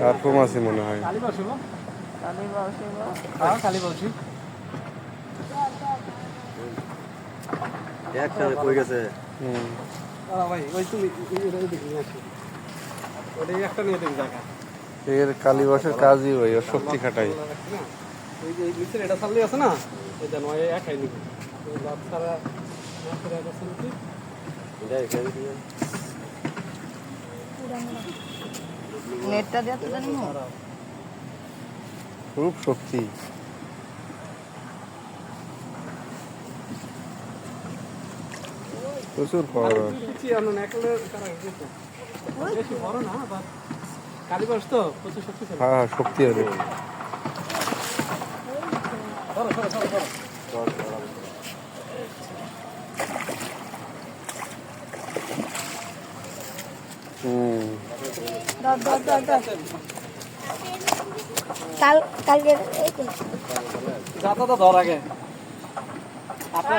কার্পম আছে মনে হয়। একসাথে কই গেছে। ভাই ওই তুমি ওটাই একটা নিয়ে দেবে জায়গা। এর কালীবাসের কাজই ওই ওর শক্তি খাটাই। ওই যে নিচের এটা চাললি আছে না, এই যেন একাই নিবে বাপ ছাড়া নেটটা দিয়ে তো জানি না। খুব শক্তি। প্রচুর পাওয়ার। কালীবাস তো প্রচুর শক্তি। হ্যাঁ শক্তি হবে। কালকে যাতা তো ধর আগে আপনার